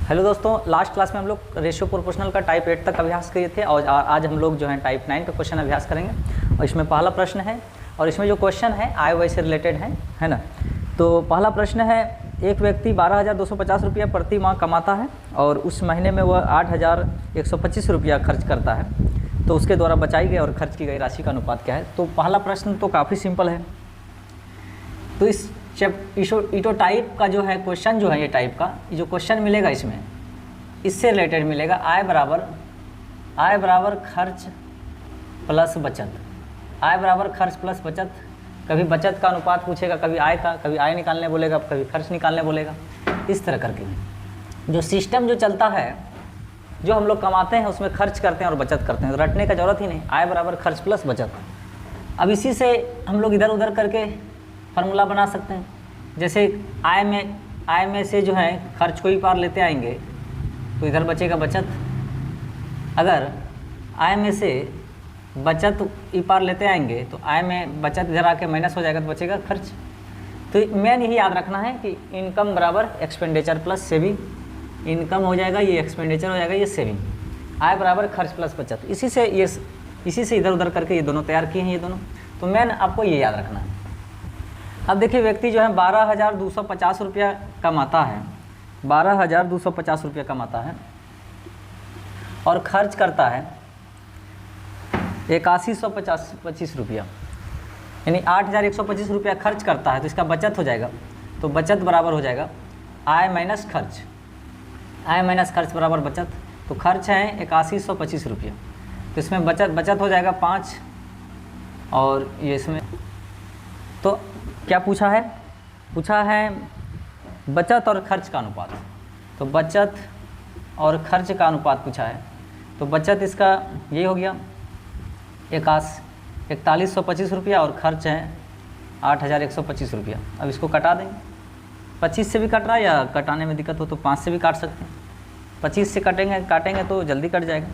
Hello दोस्तों, last class में हम लोग रेशियो प्रोपोर्शनल का टाइप 8 तक अभ्यास किए थे और आज हम लोग जो है टाइप 9 का क्वेश्चन अभ्यास करेंगे। और इसमें पहला प्रश्न है और इसमें जो क्वेश्चन है आय व्यय से रिलेटेड है ना। तो पहला प्रश्न है, एक व्यक्ति 12,250 रुपया प्रति माह कमाता है और उस महीने में वह 8,125 रुपया खर्च करता है, तो उसके द्वारा बचाई गई और खर्च की गई राशि का अनुपात क्या है। तो पहला प्रश्न तो काफ़ी सिंपल है। तो इस ईटो टाइप का जो है क्वेश्चन जो है, ये टाइप का जो क्वेश्चन मिलेगा इसमें इससे रिलेटेड मिलेगा आय बराबर खर्च प्लस बचत। आय बराबर खर्च प्लस बचत। कभी बचत का अनुपात पूछेगा, कभी आय का, कभी आय निकालने बोलेगा, कभी खर्च निकालने बोलेगा। इस तरह करके जो सिस्टम जो चलता है, जो हम लोग कमाते हैं उसमें खर्च करते हैं और बचत करते हैं, तो रटने का ज़रूरत ही नहीं। आय बराबर खर्च प्लस बचत। अब इसी से हम लोग इधर उधर करके फार्मूला बना सकते हैं। जैसे आय में से जो है खर्च को ही पार लेते आएंगे तो इधर बचेगा बचत। अगर आय में से बचत ही पार लेते आएंगे तो आय में बचत इधर आके माइनस हो जाएगा तो बचेगा खर्च। तो मेन यही याद रखना है कि इनकम बराबर एक्सपेंडिचर प्लस सेविंग। इनकम हो जाएगा, ये एक्सपेंडिचर हो जाएगा, ये सेविंग। आय बराबर खर्च प्लस बचत। इसी से इधर उधर करके ये दोनों तैयार किए हैं, ये दोनों। तो मेन आपको ये याद रखना है। अब देखिए, व्यक्ति जो है 12,250 रुपया कमाता है, 12,250 रुपया कमाता है और खर्च करता है 8125 रुपया, यानी 8,125 रुपया खर्च करता है। तो इसका बचत हो जाएगा, तो बचत बराबर हो जाएगा आय माइनस खर्च। आय माइनस खर्च बराबर बचत। तो खर्च है 8125 रुपया, तो इसमें बचत हो जाएगा 5। और ये इसमें तो क्या पूछा है? पूछा है बचत और खर्च का अनुपात। तो बचत और खर्च का अनुपात पूछा है। तो बचत इसका ये हो गया 4125 रुपया और खर्च है 8,125 रुपया। अब इसको कटा देंगे। 25 से भी कट रहा है, या कटाने में दिक्कत हो तो 5 से भी काट सकते हैं। 25 से काटेंगे तो जल्दी कट जाएगा।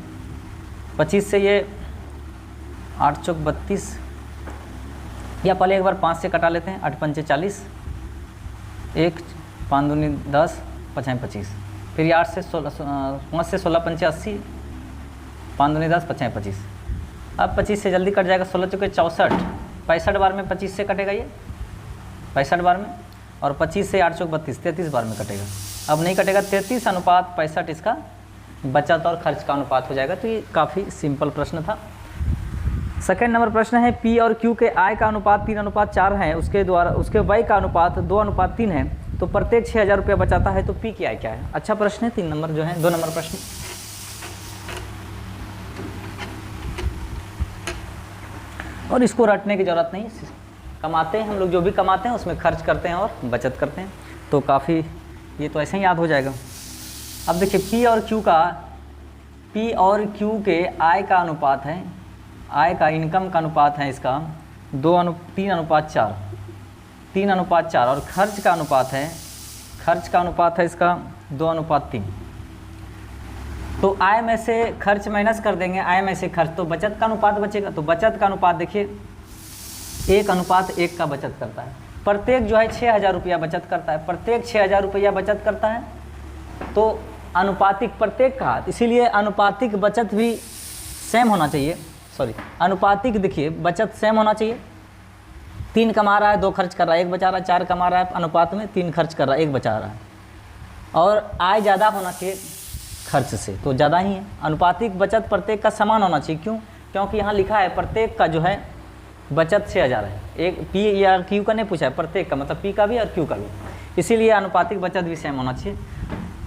25 से ये 8 चौक 32, या पहले एक बार 5 से कटा लेते हैं। 8 पंचे 40, 1 5 दूनी 10, 5 25। फिर ये 8 से 5 से 16 पंचे 80, 5 दूनी 10, 5 25। अब 25 से जल्दी कट जाएगा। 16 चौके 64, 65 बार में 25 से कटेगा ये 65 बार में। और 25 से 8 चौक 32, 33 बार में कटेगा। अब नहीं कटेगा। 33 अनुपात 65 इसका बचत और खर्च का अनुपात हो जाएगा। तो ये काफ़ी सिंपल प्रश्न था। सेकेंड नंबर प्रश्न है, पी और क्यू के आय का अनुपात 3:4 है, उसके व्यय का अनुपात 2:3 है, तो प्रत्येक 6,000 रुपया बचाता है, तो पी की आय क्या है? अच्छा प्रश्न है। 3 नंबर जो है 2 नंबर प्रश्न। और इसको रटने की जरूरत नहीं। कमाते हैं हम लोग, जो भी कमाते हैं उसमें खर्च करते हैं और बचत करते हैं, तो काफ़ी ये तो ऐसे ही याद हो जाएगा। अब देखिए, पी और क्यू के आय का अनुपात है, आय का इनकम का अनुपात है इसका 3:4, 3:4। और खर्च का अनुपात है इसका 2:3। तो आय में से खर्च माइनस कर देंगे, आय में से खर्च, तो बचत का अनुपात बचेगा। तो बचत का अनुपात देखिए 1:1 का बचत करता है। प्रत्येक जो है 6,000 रुपया बचत करता है, प्रत्येक 6,000 रुपया बचत करता है। तो अनुपातिक प्रत्येक का, इसीलिए अनुपातिक बचत भी सेम होना चाहिए। अनुपातिक देखिए बचत सेम होना चाहिए। 3 कमा रहा है, 2 खर्च कर रहा है, 1 बचा रहा है। 4 कमा रहा है, अनुपात में 3 खर्च कर रहा है, 1 बचा रहा है। और आय ज़्यादा होना चाहिए खर्च से, तो ज़्यादा ही है। अनुपातिक बचत प्रत्येक का समान होना चाहिए। क्यों? क्योंकि यहाँ लिखा है प्रत्येक का जो है बचत 6,000 है। एक पी या क्यू का नहीं पूछा है, प्रत्येक का, मतलब पी का भी और क्यू का भी। इसीलिए अनुपातिक बचत भी सेम होना चाहिए।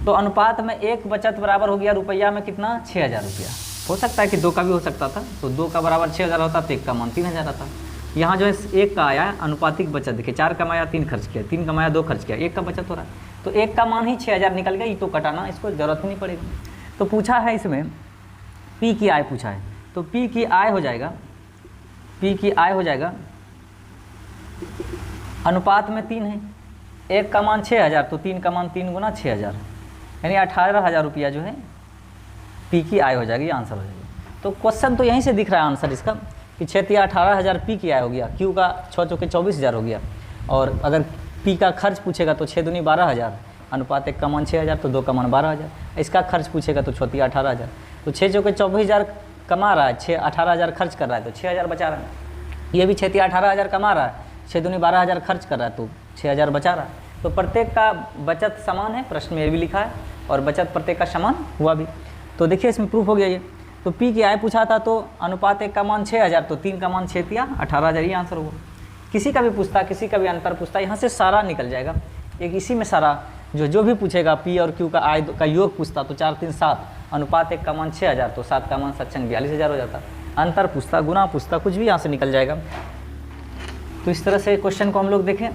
तो अनुपात में 1 बचत बराबर हो गया रुपया में कितना? 6,000 रुपया। हो सकता है कि 2 का भी हो सकता था, तो 2 का बराबर 6,000 होता तो 1 का मान 3,000 आता। यहाँ जो है 1 का आया अनुपातिक बचत। देखिए 4 कमाया 3 खर्च किया, 3 कमाया 2 खर्च किया, 1 का बचत हो रहा है। तो 1 का मान ही 6,000 निकल गया। ये तो कटाना इसको ज़रूरत ही नहीं पड़ेगी। तो पूछा है इसमें पी की आय पूछा है। तो पी की आय हो जाएगा, अनुपात में 3 है। 1 का मान 6,000, तो 3 का मान 3 गुना 6,000, यानी 18,000 रुपया जो है पी की आय हो जाएगी। ये आंसर हो जाएगा। तो क्वेश्चन तो यहीं से दिख रहा है आंसर इसका कि 18,000 पी की आय हो गया, क्यू का 6 चौके 24,000 हो गया। और अगर पी का खर्च पूछेगा तो 6 दूनी 12,000, अनुपात 1 का मान 6000, तो 2 का मान 12000। इसका खर्च पूछेगा तो 6 18,000, तो 6 चौके 24,000 कमा रहा है, 6 18,000 खर्च कर रहा है तो 6,000 बचा रहा है। ये भी 6 18,000 कमा रहा है, 6 दूनी 12,000 खर्च कर रहा है तो 6,000 बचा रहा है। तो प्रत्येक का बचत समान है, प्रश्न में ये भी लिखा है, और बचत प्रत्येक का समान हुआ भी। तो देखिए इसमें प्रूफ हो गया ये। तो पी की आय पूछा था तो अनुपात 1 का मान 6000, तो 3 का मान 6 या 18,000, ये आंसर हुआ। किसी का भी पूछता, किसी का भी अंतर पूछता, यहाँ से सारा निकल जाएगा। एक इसी में सारा जो भी पूछेगा, पी और क्यू का आय का योग पूछता तो 4 3 7, अनुपात 1 का मान 6000, तो 7 का मान 7 42,000 हो जाता। अंतर पूछता, गुना पूछता, कुछ भी यहाँ से निकल जाएगा। तो इस तरह से क्वेश्चन को हम लोग देखें।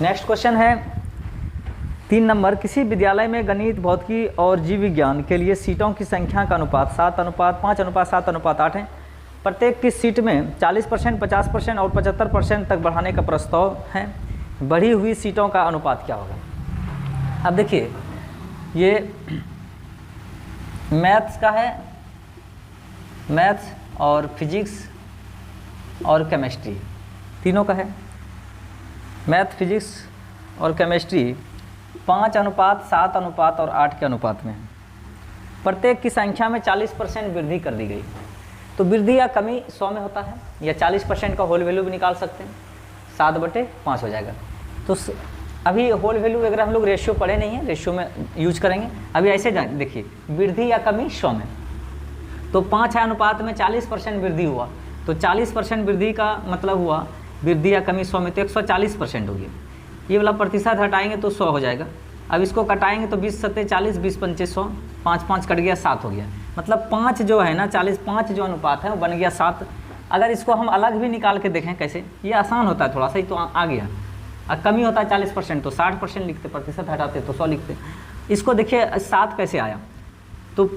नेक्स्ट क्वेश्चन है 3 नंबर, किसी विद्यालय में गणित, भौतिकी और जीव विज्ञान के लिए सीटों की संख्या का अनुपात 7:5:7:8 है। प्रत्येक की सीट में 40%, 50% और 75% तक बढ़ाने का प्रस्ताव है। बढ़ी हुई सीटों का अनुपात क्या होगा? अब देखिए ये मैथ्स का है, मैथ्स और फिजिक्स और केमिस्ट्री तीनों का है। मैथ, फिजिक्स और केमिस्ट्री 5:7 और 8 के अनुपात में है। प्रत्येक की संख्या में 40% वृद्धि कर दी गई। तो वृद्धि या कमी 100 में होता है, या 40% का होल वैल्यू भी निकाल सकते हैं, 7/5 हो जाएगा। तो अभी होल वैल्यू वगैरह हम लोग रेशियो पढ़े नहीं है, रेशियो में यूज करेंगे। अभी ऐसे देखिए, वृद्धि या कमी 100 में, तो 5 अनुपात में 40% वृद्धि हुआ, तो 40% वृद्धि का मतलब हुआ वृद्धि या कमी 100 में, तो 140% होगी। ये वाला प्रतिशत हटाएंगे तो 100 हो जाएगा। अब इसको कटाएंगे तो 20 7 40, 20 5 100, 5 5 कट गया, 7 हो गया। मतलब 5 जो है ना, 40 5 जो अनुपात है वो बन गया 7। अगर इसको हम अलग भी निकाल के देखें कैसे, ये आसान होता है थोड़ा सा ही, तो आ गया। अब कमी होता है 40% तो 60% लिखते, प्रतिशत हटाते तो 100 लिखते। इसको देखिए 7 कैसे आया, तो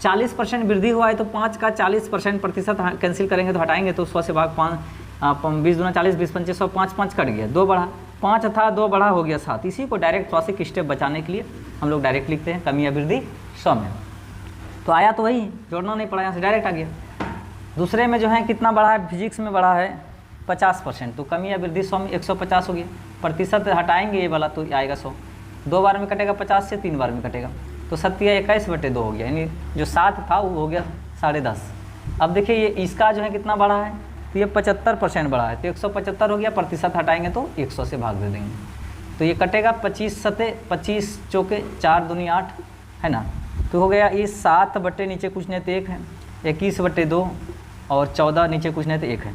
40% वृद्धि हुआ है, तो 5 का 40% प्रतिशत कैंसिल करेंगे तो हटाएंगे तो 100 से भाग 5, 20 दूना 40, 20 5 100, 5 5 कट गया, 2 बढ़ा, 5 था 2 बढ़ा, हो गया 7। इसी को डायरेक्ट 100 से स्टेप बचाने के लिए हम लोग डायरेक्ट लिखते हैं कमी या वृद्धि 100 में। तो आया तो वही, जोड़ना नहीं पड़ा, यहाँ से डायरेक्ट आ गया। दूसरे में जो है कितना बढ़ा है, फिजिक्स में बढ़ा है 50%, तो कमी या वृद्धि 100 में 150 हो गया। प्रतिशत हटाएंगे ये वाला तो आएगा 100, 2 बार में कटेगा 50 से, 3 बार में कटेगा, तो 7 या 21/2 हो गया, यानी जो 7 था वो हो गया 10.5। अब देखिए ये इसका जो है कितना बढ़ा है, तो ये 75% बढ़ा है, तो 175 हो गया। प्रतिशत हटाएंगे तो 100 से भाग दे देंगे, तो ये कटेगा 25 7 25 चौके 4 दूनी 8 है ना, तो हो गया ये 7 बटे नीचे कुछ नहीं तो 1 है, 21/2 और 14 नीचे कुछ नहीं तो 1 है।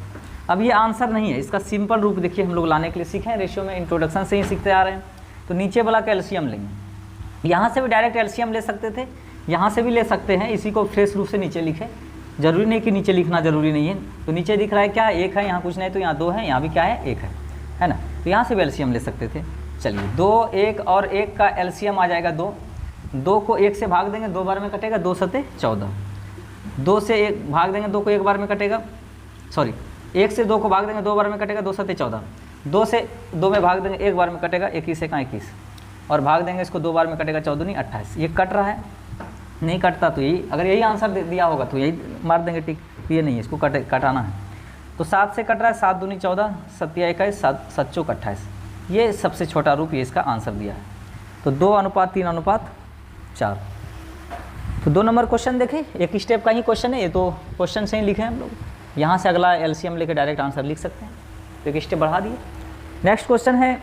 अब ये आंसर नहीं है, इसका सिंपल रूप देखिए हम लोग लाने के लिए सीखे हैं, रेशियो में इंट्रोडक्शन से ही सीखते आ रहे हैं। तो नीचे वाला का एलसीएम लेंगे, यहाँ से भी डायरेक्ट एलसीएम ले सकते थे, यहाँ से भी ले सकते हैं। इसी को फ्रेश रूप से नीचे लिखे, जरूरी नहीं कि नीचे लिखना जरूरी नहीं है। तो नीचे दिख रहा है क्या, 1 है, यहाँ कुछ नहीं तो यहाँ 2 है, यहाँ भी क्या है 1 है ना, तो यहाँ से भी एलसीएम ले सकते थे। चलिए 2 1 और 1 का एलसीएम आ जाएगा 2, 2 को 1 से भाग देंगे 2 बार में कटेगा, 2 7 14, 2 से 1 भाग देंगे 2 को 1 बार में कटेगा, सॉरी 1 से 2 को भाग देंगे 2 बार में कटेगा, 2 7 14, 2 से 2 में भाग देंगे 1 बार में कटेगा, 21 से 21, और भाग देंगे इसको 2 बार में कटेगा 14 नहीं 28। ये कट रहा है, नहीं कटता तो यही, अगर यही आंसर दिया होगा तो यही मार देंगे टिक, ये नहीं है, इसको कटाना है। तो 7 से कट रहा है, 7 दूनी 14, 7 या 21, 7 चौक 28, ये सबसे छोटा रूप, ये इसका आंसर दिया है। तो 2:3:4। तो 2 नंबर क्वेश्चन देखें, एक स्टेप का ही क्वेश्चन है ये, तो क्वेश्चन से ही लिखे हम लोग, यहाँ से अगला एलसीएम लेकर डायरेक्ट आंसर लिख सकते हैं, तो एक स्टेप बढ़ा दिए। नेक्स्ट क्वेश्चन है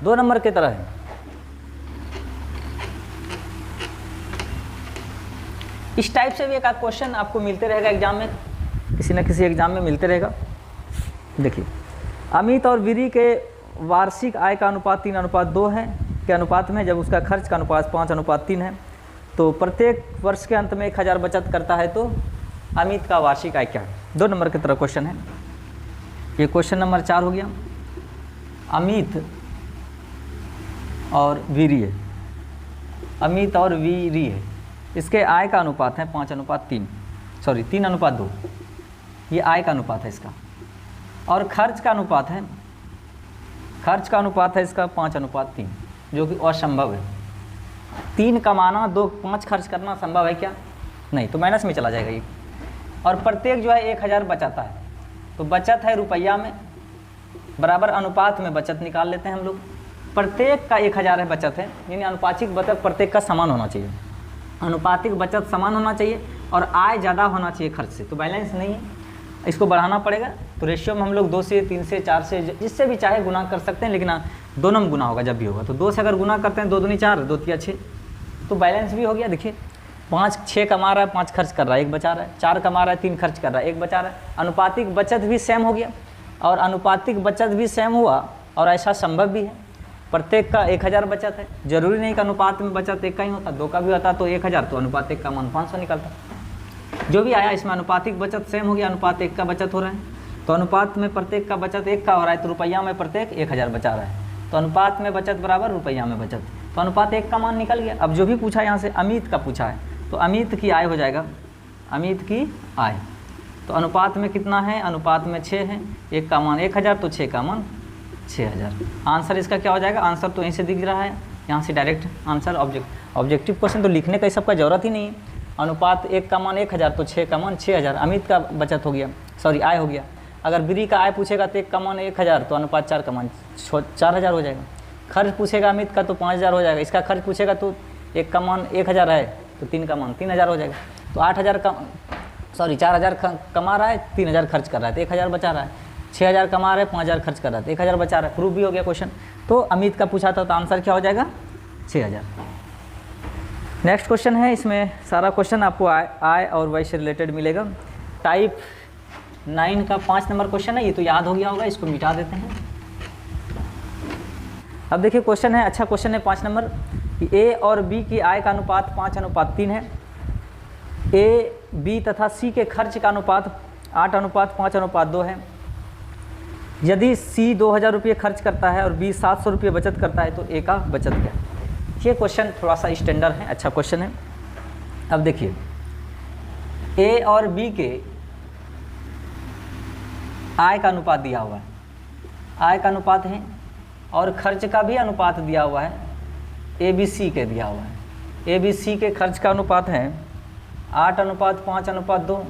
2 नंबर की तरह है, इस टाइप से भी एक क्वेश्चन आपको मिलते रहेगा एग्जाम में, किसी न किसी एग्जाम में मिलते रहेगा। देखिए अमित और वीरी के वार्षिक आय का अनुपात 3:2 है के अनुपात में, जब उसका खर्च का अनुपात 5:3 है, तो प्रत्येक वर्ष के अंत में 1000 बचत करता है, तो अमित का वार्षिक आय क्या है? 2 नंबर की तरह क्वेश्चन है, ये क्वेश्चन नंबर 4 हो गया। अमित और वीरी है, अमित और वीरी है, इसके आय का अनुपात है 5:3, सॉरी 3:2, ये आय का अनुपात है इसका, और खर्च का अनुपात है, खर्च का अनुपात है इसका 5:3, जो कि असंभव है। 3 कमाना 2 5 खर्च करना संभव है क्या? नहीं, तो माइनस में चला जाएगा ये। और प्रत्येक जो है 1000 बचाता है, तो बचत है रुपया में, बराबर अनुपात में बचत निकाल लेते हैं हम लोग, प्रत्येक का 1000 है बचत है, यानी अनुपातिक बचत प्रत्येक का समान होना चाहिए, अनुपातिक बचत समान होना चाहिए और आय ज़्यादा होना चाहिए खर्च से, तो बैलेंस नहीं है, इसको बढ़ाना पड़ेगा। तो रेशियो में हम लोग 2 से 3 से 4 से जिससे भी चाहे गुना कर सकते हैं, लेकिन दोनों में गुना होगा जब भी होगा। तो 2 से अगर गुना करते हैं 2 दूनी 4, 2 तिया 6, तो बैलेंस भी हो गया। देखिए 6 कमा रहा है, 5 खर्च कर रहा है, 1 बचा रहा है, 4 कमा रहा है, 3 खर्च कर रहा है, 1 बचा रहा है। अनुपातिक बचत भी सेम हो गया और अनुपातिक बचत भी सेम हुआ, और ऐसा संभव भी है, प्रत्येक का 1000 बचत है। जरूरी नहीं कि अनुपात में बचत 1 का ही होता, 2 का भी होता तो 1000, तो अनुपात 1 का मान 500 निकलता। जो भी आया इसमें अनुपातिक बचत सेम हो गया, अनुपात 1 का बचत हो रहा है, तो अनुपात में प्रत्येक का बचत 1 का हो रहा है, तो रुपया में प्रत्येक 1000 बचा रहा है, तो अनुपात में बचत बराबर रुपया में बचत, तो अनुपात 1 का मान निकल गया। अब जो भी पूछा यहाँ से अमित का पूछा है, तो अमित की आय हो जाएगा, अमित की आय, तो अनुपात में कितना है, अनुपात में 6 है, 1 का मान 1000, तो 6 का मान 6000। आंसर इसका क्या हो जाएगा, आंसर तो यहीं से दिख रहा है, यहाँ से डायरेक्ट आंसर। ऑब्जेक्टिव क्वेश्चन तो लिखने का सबका ज़रूरत ही नहीं है। अनुपात 1 का मान 1000, तो 6 का मान 6000, अमित का बचत हो गया, सॉरी आय हो गया। अगर बिरी का आय पूछेगा तो 1 का मान 1000, तो अनुपात 4 का मान 4000 हो जाएगा। खर्च पूछेगा अमित का तो 5000 हो जाएगा, इसका खर्च पूछेगा तो 1 का मान 1000 है, तो 3 का मान 3000 हो जाएगा। तो 4000 कमा रहा है, 3000 खर्च कर रहा है, तो 1000 बचा रहा है, 6000 कमा रहा है, 5000 खर्च कर रहा है, तो 1000 बचा रहा है। प्रूफ भी हो गया क्वेश्चन। तो अमित का पूछा था, तो आंसर क्या हो जाएगा, 6000। नेक्स्ट क्वेश्चन है, इसमें सारा क्वेश्चन आपको आय और व्यय से रिलेटेड मिलेगा। टाइप 9 का 5 नंबर क्वेश्चन है, ये तो याद हो गया होगा, इसको मिटा देते हैं। अब देखिए क्वेश्चन है, अच्छा क्वेश्चन है 5 नंबर, ए और बी की आय का अनुपात 5:3 है, ए बी तथा सी के खर्च का अनुपात 8:5:2 है। यदि सी 2000 रुपये खर्च करता है और बी 700 रुपये बचत करता है, तो ए का बचत क्या है। ये क्वेश्चन थोड़ा सा स्टैंडर्ड है, अच्छा क्वेश्चन है। अब देखिए ए और बी के आय का अनुपात दिया हुआ है, आय का अनुपात है, और खर्च का भी अनुपात दिया हुआ है, ए बी सी के दिया हुआ है। ए बी सी के खर्च का अनुपात है 8:5:2,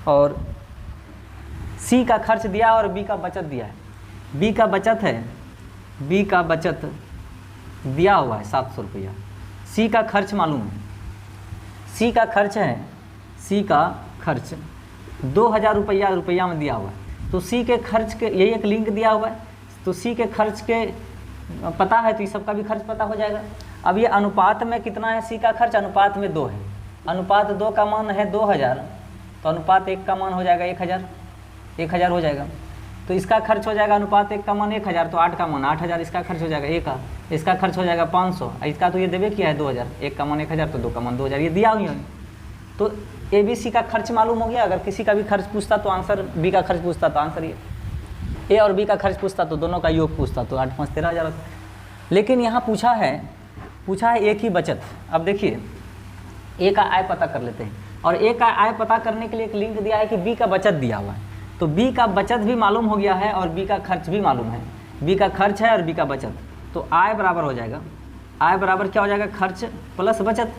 और सी का खर्च दिया और बी का बचत दिया है। बी का बचत है, बी का बचत दिया हुआ है 700 रुपया, सी का खर्च मालूम है, सी का खर्च है, सी का खर्च 2000 रुपया में दिया हुआ है, तो सी के खर्च के यही एक लिंक दिया हुआ है, तो सी के खर्च के पता है तो ये सबका भी खर्च पता हो जाएगा। अब ये अनुपात में कितना है, सी का खर्च अनुपात में 2 है, अनुपात 2 का मान है 2000, तो अनुपात 1 का मान हो जाएगा 1000 हो जाएगा। तो इसका खर्च हो जाएगा अनुपात 1 का मान 1000, तो 8 का मान 8000, इसका खर्च हो जाएगा 1 का, इसका खर्च हो जाएगा 500, इसका तो ये देवे किया है 2000, 1 का मान 1000, तो 2 का मान 2000, ये दिया हुआ है। तो ए बी सी का खर्च मालूम हो गया। अगर किसी का भी खर्च पूछता तो आंसर, बी का खर्च पूछता तो आंसर ये, ए और बी का खर्च पूछता तो दोनों का योग पूछता तो 8 5 13,000 होता। लेकिन यहाँ पूछा है एक ही बचत। अब देखिए ए का आय पता कर लेते हैं, और ए का आय पता करने के लिए एक लिंक दिया है कि बी का बचत दिया हुआ है, तो बी का बचत भी मालूम हो गया है और बी का खर्च भी मालूम है। बी का खर्च है और बी का बचत, तो आय बराबर हो जाएगा, आय बराबर क्या हो जाएगा, खर्च प्लस बचत।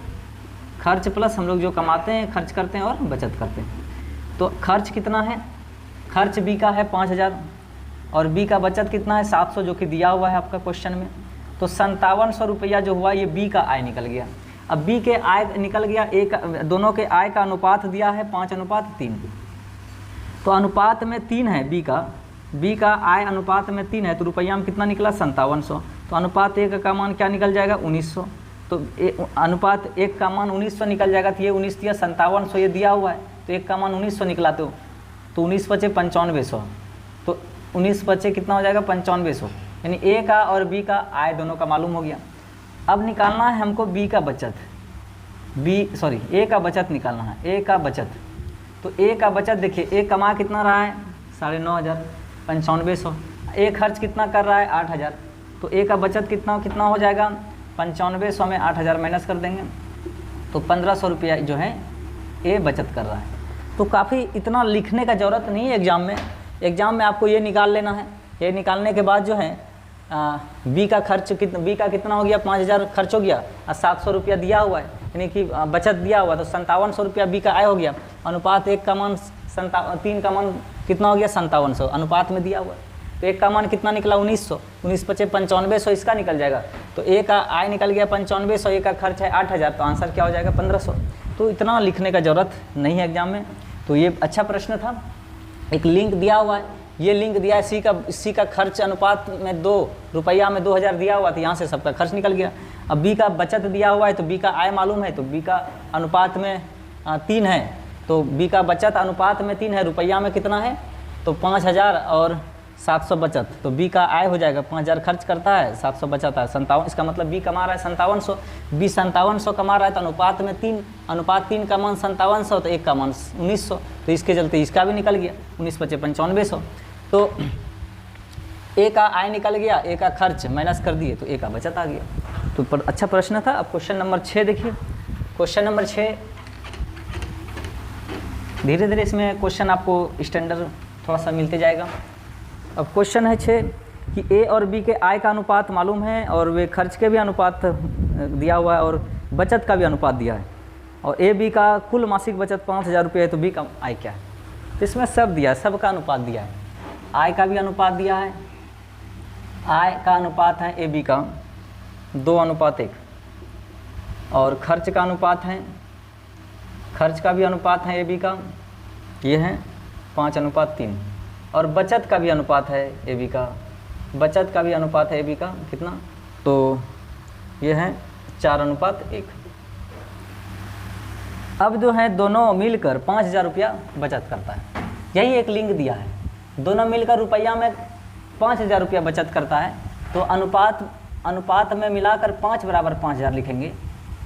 खर्च प्लस हम लोग जो कमाते हैं, खर्च करते हैं और बचत करते हैं। तो खर्च कितना है, खर्च बी का है 5000 और बी का बचत कितना है 700, जो कि दिया हुआ है आपका क्वेश्चन में। तो 5700 रुपया जो हुआ ये बी का आय निकल गया। अब बी के आय निकल गया, एक दोनों के आय का अनुपात दिया है 5:3, तो अनुपात में 3 है बी का आय अनुपात में 3 है, तो रुपया में कितना निकला 5700। तो अनुपात 1 का मान क्या निकल जाएगा 1900, तो अनुपात 1 का मान 1900 निकल जाएगा। तो ये 19 दिया 5700 ये दिया हुआ है, तो 1 का मान 1900 निकला, तो 19 बचे 9500, तो 19 बचे कितना हो जाएगा 9500, यानी ए का और बी का आय दोनों का मालूम हो गया। अब निकालना है हमको बी का बचत, ए का बचत निकालना है, ए का बचत। तो ए का बचत देखिए, ए कमा कितना रहा है 9500, 9500, ए खर्च कितना कर रहा है 8000, तो ए का बचत कितना हो जाएगा 9500 में 8000 माइनस कर देंगे, तो 1500 रुपया जो है ए बचत कर रहा है। तो काफ़ी इतना लिखने का ज़रूरत नहीं है एग्ज़ाम में आपको ये निकाल लेना है। ये निकालने के बाद जो है बी का कितना हो गया 5000 खर्च हो गया और 700 रुपया दिया हुआ है, यानी कि बचत दिया हुआ, तो 5700 रुपया बी का आय हो गया। अनुपात 1 का मान 3 का मान कितना हो गया 5700, अनुपात में दिया हुआ है। तो एक का मान कितना निकला 1900, 19 पचे 9500 इसका निकल जाएगा। तो ए का आय निकल गया 9500, ए का खर्च है 8000, तो आंसर क्या हो जाएगा 1500। तो इतना लिखने का ज़रूरत नहीं है एग्जाम में। तो ये अच्छा प्रश्न था। एक लिंक दिया हुआ है, ये लिंक दिया है सी का खर्च अनुपात में 2 रुपया में 2000 दिया हुआ, तो यहाँ से सबका खर्च निकल गया। अब बी का बचत दिया हुआ है, तो बी का आय मालूम है, तो बी का अनुपात में 3 है, तो बी का बचत अनुपात में 3 है, रुपया में कितना है तो 5000 और 700 बचत, तो बी का आय हो जाएगा 5000 खर्च करता है, 700 बचत है 57। इसका मतलब बी कमा रहा है 5700, बी 5700 कमा रहा है, तो अनुपात में 3, अनुपात 3 का मान 5700, तो एक का मान 1900, तो इसके चलते इसका भी निकल गया 19 पचे 9500। तो ए का आय निकल गया, ए का खर्च माइनस कर दिए, तो ए का बचत आ गया। तो अच्छा प्रश्न था। अब क्वेश्चन नंबर 6 देखिए। क्वेश्चन नंबर 6 धीरे धीरे इसमें क्वेश्चन आपको स्टैंडर्ड थोड़ा सा मिलते जाएगा। अब क्वेश्चन है 6 कि ए और बी के आय का अनुपात मालूम है और वे खर्च के भी अनुपात दिया हुआ है और बचत का भी अनुपात दिया है, और ए बी का कुल मासिक बचत 5000 रुपये है, तो बी का आय क्या है। तो इसमें सब दिया है, सब का अनुपात दिया है, आय का भी अनुपात दिया है, आय का अनुपात है ए बी का 2:1, और खर्च का अनुपात है, खर्च का भी अनुपात है ए बी का, ये है 5:3, और बचत का भी अनुपात है ए बी का, बचत का भी अनुपात है ए बी का कितना, तो ये है 4:1। अब जो है दोनों मिलकर 5000 रुपया बचत करता है, यही एक लिंक दिया है, दोनों मिलकर रुपया में 5000 रुपया बचत करता है, तो अनुपात में मिलाकर 5 बराबर 5000 लिखेंगे।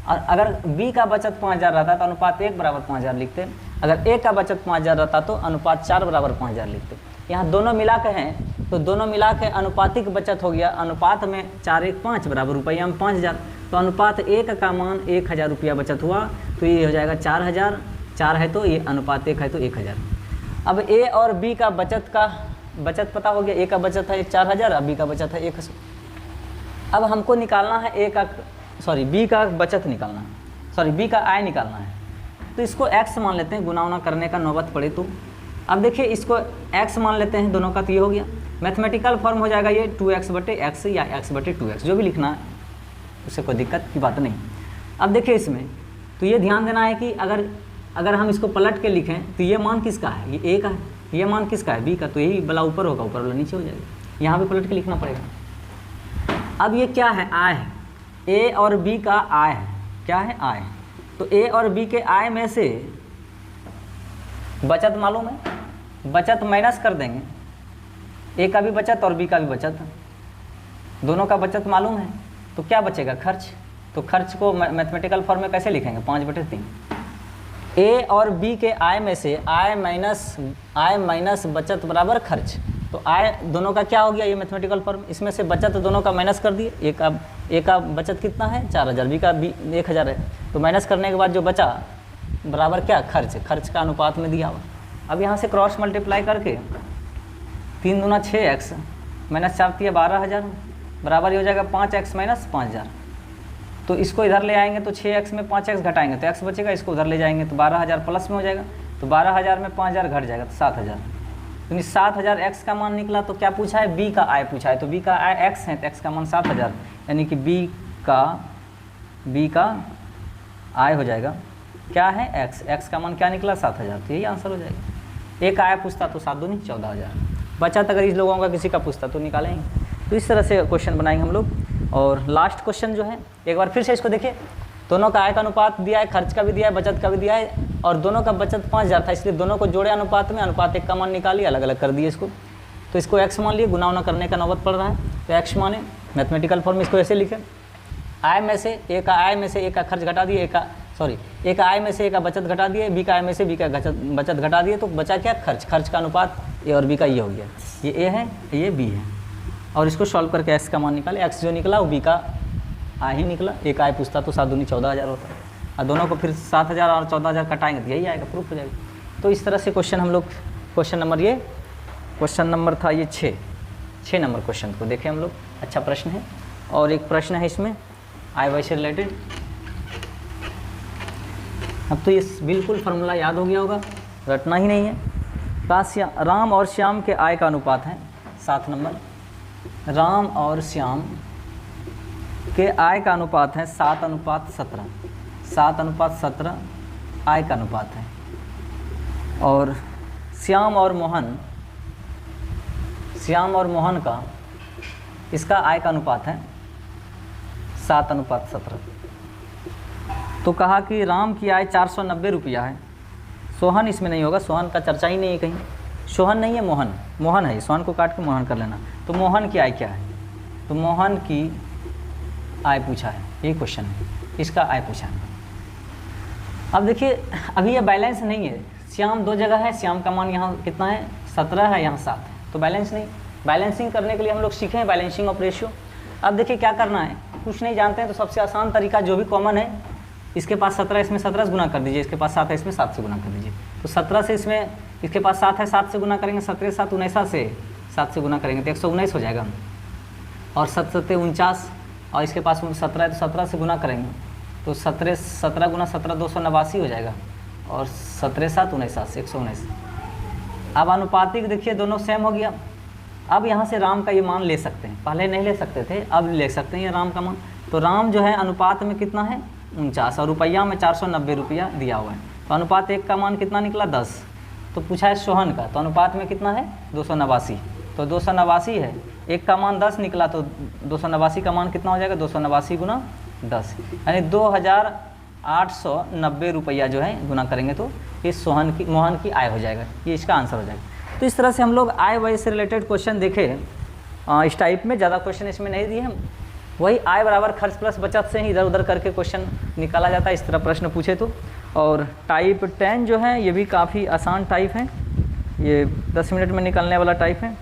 और अगर बी का बचत 5000 रहता तो अनुपात 1 बराबर 5000 लिखते, अगर ए का बचत 5000 रहता तो अनुपात 4 बराबर 5000 लिखते। यहाँ दोनों मिला के हैं, तो दोनों मिला के अनुपातिक बचत हो गया, अनुपात में 4 1 5 बराबर रुपया में 5000, तो अनुपात 1 का मान 1000 रुपया बचत हुआ, तो ये हो जाएगा 4000, 4 है तो ये अनुपात 1 है तो 1000। अब ए और बी का बचत पता हो गया, ए का बचत है 4000, बी का बचत है 100। अब हमको निकालना है बी का बचत निकालना है, बी का आय निकालना है, तो इसको x मान लेते हैं, गुना करने का नौबत पड़े तो। अब देखिए इसको x मान लेते हैं दोनों का, तो ये हो गया मैथमेटिकल फॉर्म हो जाएगा ये 2x/x या x/2x, जो भी लिखना है उससे कोई दिक्कत की बात नहीं। अब देखिए इसमें तो ये ध्यान देना है कि अगर हम इसको पलट के लिखें तो ये मान किसका है, ये ए का है, ये मान किसका है बी का, तो यही वाला ऊपर होगा, ऊपर वाला नीचे हो जाएगा, यहाँ पे पलट के लिखना पड़ेगा। अब ये क्या है, आय है, ए और बी का आय है, क्या है आय, तो ए और बी के आय में से बचत मालूम है, बचत माइनस कर देंगे, ए का भी बचत और बी का भी बचत, दोनों का बचत मालूम है, तो क्या बचेगा खर्च, तो खर्च को मैथमेटिकल फॉर्म में कैसे लिखेंगे 5/3। ए और बी के आय में से आय माइनस बचत बराबर खर्च, तो आय दोनों का क्या हो गया ये मैथमेटिकल फॉर्म, इसमें से बचत दोनों का माइनस कर दिए, ए का बचत कितना है 4000, बी का 1000 है, तो माइनस करने के बाद जो बचा बराबर क्या खर्च का अनुपात में दिया हुआ। अब यहाँ से क्रॉस मल्टीप्लाई करके 3 दूना 6x माइनस 4 दिया 12000 बराबर ये हो जाएगा 5x माइनस 5000। तो इसको इधर ले आएंगे तो 6x में 5x घटाएंगे तो x बचेगा, इसको उधर ले जाएंगे तो 12000 प्लस में हो जाएगा, तो 12000 में 5000 घट जाएगा तो 7000, तो 7000 x का मान निकला। तो क्या पूछा है बी का आय पूछा है, तो बी का आय x है तो x का मान 7000, यानी कि बी का आय हो जाएगा क्या है x का मान क्या निकला 7000, तो यही आंसर हो जाएगा। एक आय पूछता तो 7 दूनी 14000, बचत अगर इस लोगों का किसी का पूछता तो निकालेंगे। तो इस तरह से क्वेश्चन बनाएंगे हम लोग। और लास्ट क्वेश्चन जो है एक बार फिर से इसको देखिए, दोनों का आय का अनुपात दिया है, खर्च का भी दिया है, बचत का भी दिया है, और दोनों का बचत 5000 था, इसलिए दोनों को जोड़े अनुपात में, अनुपात 1 का मान निकालिए, अलग अलग कर दिए इसको, तो इसको x मान लिए, गुना करने का नौबत पड़ रहा है, तो x माने मैथमेटिकल फॉर्म इसको ऐसे लिखें, आय में से ए का आय में से ए का खर्च घटा दिए, ए का आय में से ए का बचत घटा दिए, बी का आय में से बी का बचत घटा दिए, तो बचा क्या खर्च का अनुपात ए और बी का ये हो गया, ये ए है ये बी है, और इसको सॉल्व करके x का मान निकाले, x जो निकला वो बी का आय ही निकला। एक आय पूछता तो 7 दूनी 14000 होता है, और दोनों को फिर 7000 और 14000 कटाएंगे तो यही आएगा, प्रूफ हो जाएगा। तो इस तरह से क्वेश्चन हम लोग क्वेश्चन नंबर था ये 6 नंबर क्वेश्चन को देखें हम लोग। अच्छा प्रश्न है, और एक प्रश्न है इसमें आय व्यय से रिलेटेड। अब तो ये बिल्कुल फार्मूला याद हो गया होगा, रटना ही नहीं है। राम और श्याम के आय का अनुपात है 7 नंबर, राम और श्याम के आय का अनुपात है 7:17। 7:17 आय का अनुपात है। और श्याम और मोहन का इसका आय का अनुपात है 7:17। तो कहा कि राम की आय 490 रुपया है। सोहन इसमें नहीं होगा, सोहन का चर्चा ही नहीं है कहीं। सोहन नहीं है, मोहन है, सोहन को काट के मोहन कर लेना। तो मोहन की आय क्या है? तो मोहन की आय पूछा है, ये क्वेश्चन है, इसका आय पूछा है। अब देखिए अभी ये बैलेंस नहीं है, श्याम 2 जगह है, श्याम का मान यहाँ कितना है 17 है, यहाँ 7 है, तो बैलेंस नहीं। बैलेंसिंग करने के लिए हम लोग सीखे हैं बैलेंसिंग ऑफ रेशियो। अब देखिए क्या करना है, कुछ नहीं जानते हैं तो सबसे आसान तरीका जो भी कॉमन है, इसके पास 17 इसमें 17 से गुना कर दीजिए, इसके पास 7 है इसमें 7 से गुना कर दीजिए। तो 17 से इसमें इसके पास 7 है, 7 से गुना करेंगे, 17 7 19 से 7 से गुना करेंगे तो 119 हो जाएगा। और 7 7 49 और इसके पास 17 है तो 17 से गुना करेंगे तो 17 गुना 17 289 हो जाएगा। और 17 7 19 119। अब अनुपातिक देखिए दोनों सेम हो गया। अब यहाँ से राम का ये मान ले सकते हैं, पहले नहीं ले सकते थे, अब ले सकते हैं ये राम का मान। तो राम जो है अनुपात में कितना है 49 और रुपया में 490 रुपया दिया हुआ है। तो अनुपात 1 का मान कितना निकला 10। तो पूछा है सोहन का, तो अनुपात में कितना है 289। तो 289 है, 1 का मान 10 निकला तो 289 का मान कितना हो जाएगा 289 गुना 10, यानी 2890 रुपया जो है गुना करेंगे तो ये मोहन की आय हो जाएगा। ये इसका आंसर हो जाएगा। तो इस तरह से हम लोग आय व्यय से रिलेटेड क्वेश्चन देखे इस टाइप में। ज़्यादा क्वेश्चन इसमें नहीं दिए हम, वही आय बराबर खर्च प्लस बचत से ही इधर उधर करके क्वेश्चन निकाला जाता है, इस तरह प्रश्न पूछे तो। और टाइप 10 जो है ये भी काफ़ी आसान टाइप है, ये 10 मिनट में निकलने वाला टाइप है।